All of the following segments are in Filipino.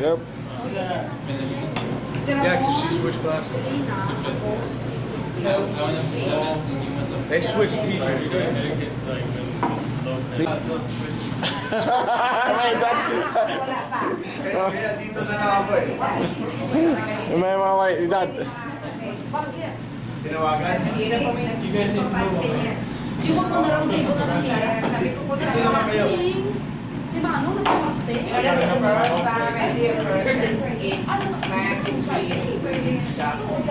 Yep. Yeah, because she switched classes. They switched teachers. See? My God. Kaya dito na ako eh. May mga edad. Tinawagan? Yung mga naramday ko na lang kaya. Sabi ko po Sino naman kayo? si Mano nagpapasting. You know, that's the first time I see a person eat mac and cheese with chocolate.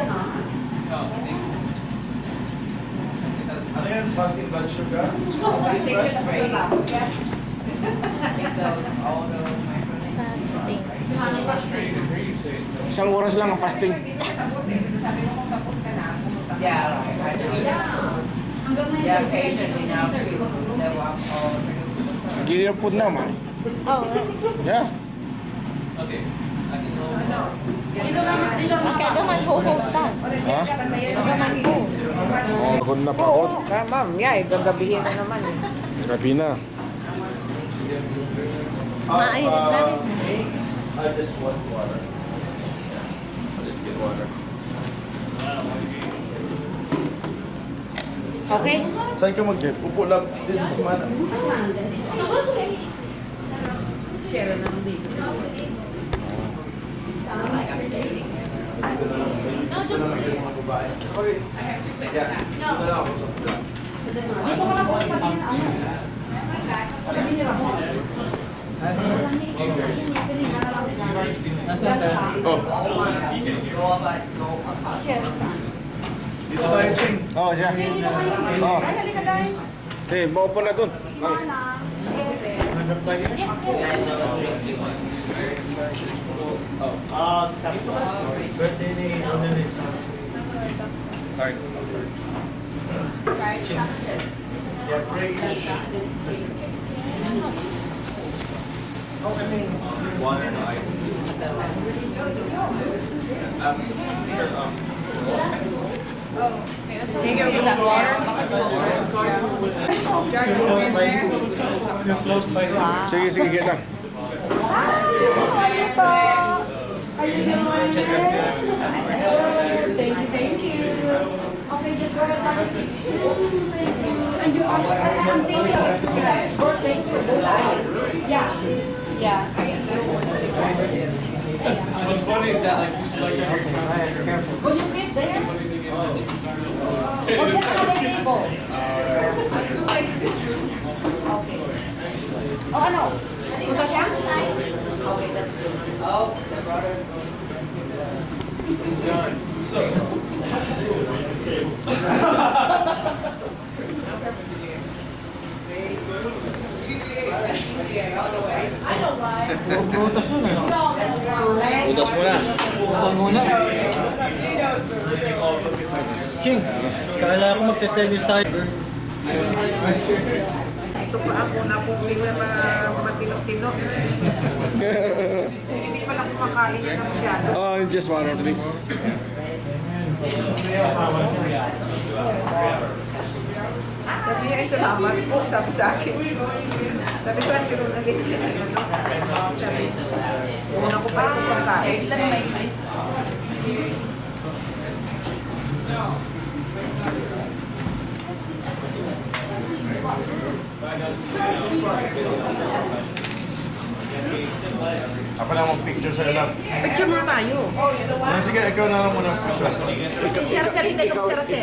Ano yan? Fasting blood sugar? Fasting Make those, all those Fasting. Si Mano fasting. Isang oras lang ang fasting. Yeah, right. I know. Hanggang na Yeah, patient enough to live up all the Give your food now, man. Oh, Yeah. Ito lang. kagaman huhutan. Ha? Kagaman ho. Oh, pagod na pagod. Ma'am, yeah, gagabihin na naman eh. Gabi na. Mainit na rin. I just want water. I'll just get water. Okay. Saan ka mag-get? Upo lang. This is man. Share na lang dito. No, just... Okay. Yeah. Dito na lang ako sa flat. Dito ka na po sa Sabi ni Ramon. Oh. Share saan? Dito tayo, Ching. Oh, yeah. Oh. Ay, halika guys. Hey, maupo na dun. Oh. Mana, share. Birthday ni Sorry. Yeah, grayish. Water and ice. Can you get that water? close by. Sige, sige, kita. Thank you. Okay, just go ahead. And you are, I'm teacher. It's birthday too. Yeah. Yeah. What's funny is that like you selected her character. Will you fit there? The funny thing is that she started. Or get on the table. Okay. Oh, ano? Punta siya? Okay, that's good. Oh, the brother's going I know why. Butas yun ano? Butas muna. Butas muna. Ching, kala ko magte-tennis tayo. Ito pa ako na kung bigla matinok-tinok. Hindi pa lang kumakain na masyado. Oh, just water, please. Sabi niya ay salamat po, sabi sa akin. Sabi ko, ang tiro na din siya. Sabi, una ko pa ito pagkain. Lang may ice. Ako na mag-picture sa ilang. Picture muna tayo. Sige, ikaw na lang muna picture. Si Araceli, tayo ko si Araceli.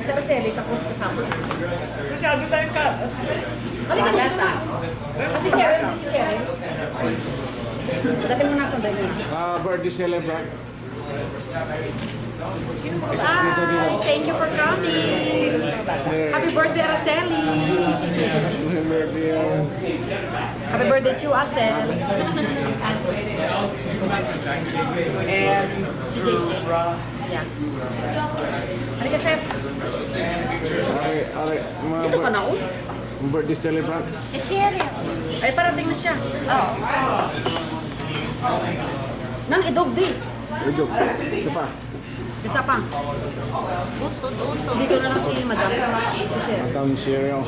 Si Araceli, tapos kasama. Masyado tayong ka. Halika dito. Kasi Cheryl, hindi si Cheryl. Dati mo nasa dali. Birthday celebrant. Hi, thank you for coming. Happy birthday, Araceli. Happy birthday to Acel. And si JJ. Yeah. Halika, Seth. Dito ka na, oh. Birthday celebrant. Si Sherry. Ay, parating na siya. Oh. Nang idog di. Udog. Isa pa. Isa pa. Usod-usod. Dito na lang si Madam. Si Cheryl. Madam Cheryl.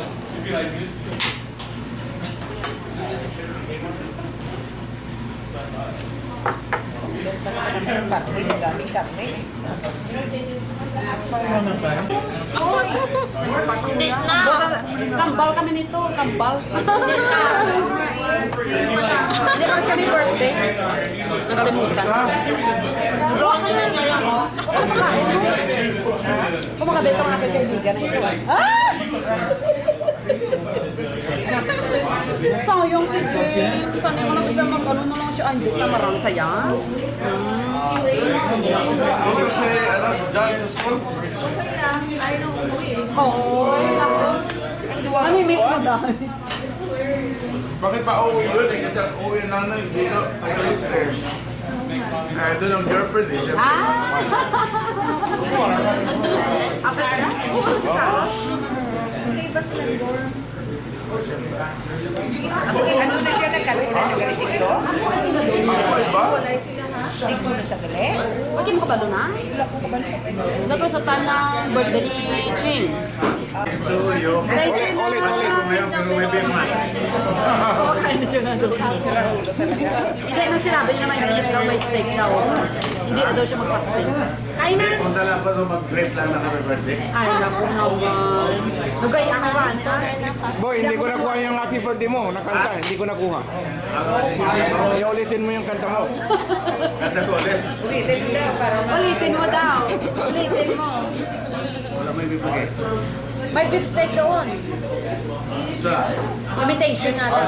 Hindi na. Kambal kami nito, kambal. Hindi ba kasi may birthday? Nakalimutan. Okay na ngayon. Kumakabento ng aking kaibigan na ito. Ah! Sayang si James. Sana mo lang isa mag-ano na lang siya. Ay, hindi ka marang saya. Gusto si, ano, si John sa school? Oo. Nami-miss mo dahil. Bakit pa uwi yun eh? Kasi ang uwi na nun dito, Tagalog eh. Doon ang girlfriend eh. Siyempre. After siya? Oo, si Sarah. Ano na siya, nagkaroon na siya galit tiglo? Ako ba? Tiglo na siya galit? Huwag mo kabalo na? Wala ko kabalo. Nato sa tanang birthday ni James. Ulit. Ngayon, pero may beer na. Kumakain na siya nga doon. Hindi, nung sinabi niya naman, hindi daw may steak daw. Hindi na daw siya mag-fasting. Ay na! Kung dala ko doon, mag-great lang na kami birthday. Ay, naku naman. Nugay ang naman, ha? Boy, hindi ko nakuha yung happy birthday mo. Nakanta, hindi ko nakuha. Ay, ulitin mo yung kanta mo. Ganda ko ulit. Ulitin mo daw. Ulitin mo. Wala may bibigay. May beef steak doon. Sa? Imitation nga daw.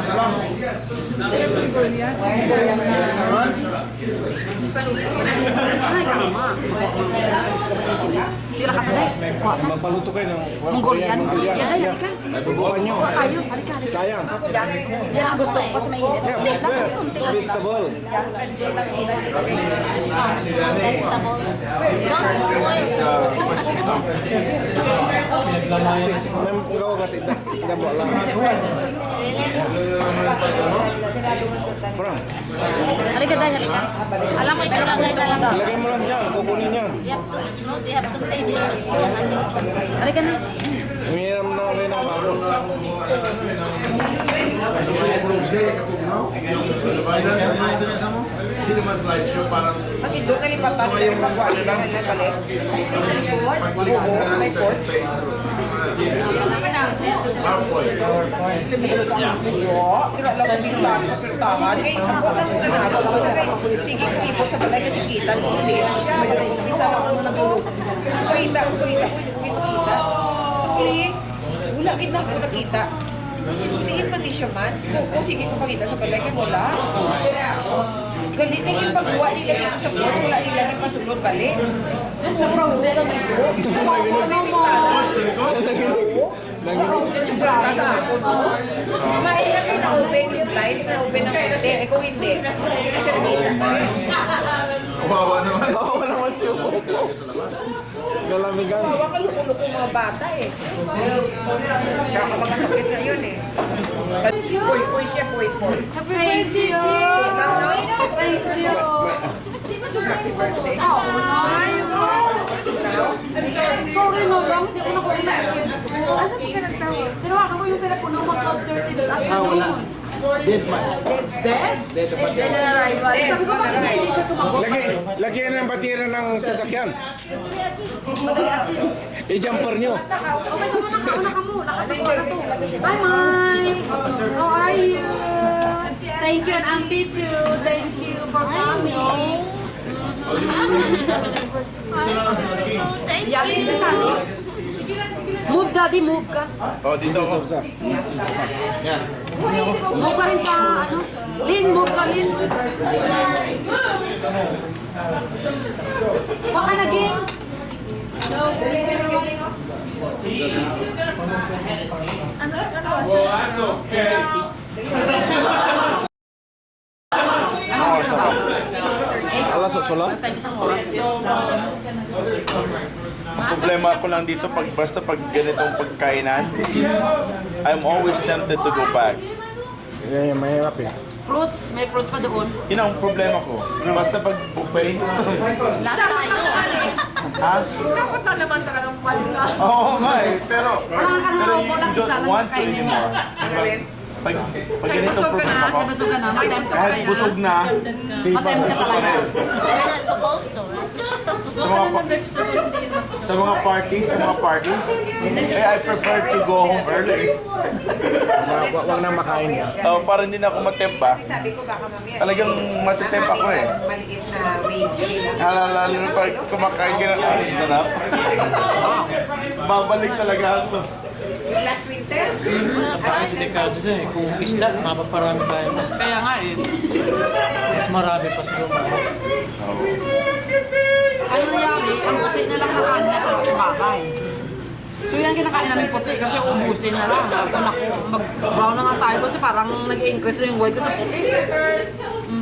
Ay, tama. Sila ka pala. Magpaluto kayo ng Mongolian. Mongolian. Yan, halika. Subukan nyo. Ayun, halika. Sayang. Yan ang gusto ko kasi mainit. Yeah, Hindi, lang. Kunti lang. vegetable. Vegetable. Don't spoil. May gawa ka tidak mo lang. Parang, Halika dahil, halika. Alam mo, ilalagay na lang. ilagay mo lang dyan, kukunin yan. They have to save your spoon. Halika na. Umiram na kayo ng bago. Hindi naman slideshow, parang Pag ito na lipatan, may pagwa nila na balik. May pork. Kira lang sa pintahan, kapirtahan. Kaya ako lang muna nato. Kasi kay sigit-sipot sa balay kasi kita. Hindi na siya. Isa lang ako nagulog. Kita. Sa kuli, wala kita ako nakita. Tingin man di siya man. Kung sige ko pakita sa balay, kaya wala. Galit na yung pagbuwa nila dito sa pork. Wala nila yung masulod balik. Na-frozen ang ito. May bintana. Frozen yung brata sa ako, no? Mailagay na open yung lights na open ng konti. Eh kung hindi, hindi na siya nakita. kawawa naman. Kawawa naman siya po. Galamigan. Kawawa ka luko-luko mga bata eh. Kaya makakasakit na yun eh. Puy-puy siya, puy-puy. Happy birthday, Jim! Thank you! Happy birthday. Sorry, Mabang. Hindi ko nakuha yung message ko. Asa ka nagtawag? Tinawagan ko yung telepono mo 12:30 this afternoon. Dead man. Dead? Sabi ko, bakit hindi siya sumagot? Lagyan ng batira ng sasakyan. I-jumper nyo. Okay, una ka muna. Bye, Mike! How are you? Thank you, and Auntie too. Thank you for coming. Yeah, dito sa amin. Move, Daddy, move ka. Oh, dito ako. Yan. Move ka rin sa, ano? Lin, move ka, Lin. Huwag ka naging. Alas o sola? Isang oras. Problema ko lang dito basta pag ganitong pagkainan, I'm always tempted to go back. Yeah, mahirap eh. Fruits, may fruits pa doon. Yun ang problema ko. Basta pag buffet. Lahat tayo. Ha? Dapat na naman talagang palika. Oo nga eh, pero Wala ka naman pero ako, you walang isa don't lang want to kainin mo. anymore. Diba? pag ganitong program ako, Busog ka na, kahit busog na, matem ka talaga. You're not supposed to, right? sa mga parties, I prefer to go home early. Wag na makain niya. Para hindi na ako matempa. Kasi sabi ko baka mamaya. Talagang matitemp ako eh. Maliit na range nila. Lalo na pag kumakain ka na, ay, sarap. Babalik talaga ako. Yung last winter, Kasi dekado siya eh. Kung isda, mapaparami tayo. Kaya nga eh. Mas marami pa siguro. Ano nangyari, ang puti na lang nakain niya talaga sa bahay. So yan kinakain namin puti kasi ubusin na lang. Kung mag-brown na nga tayo kasi parang nag-increase na yung weight ko sa puti.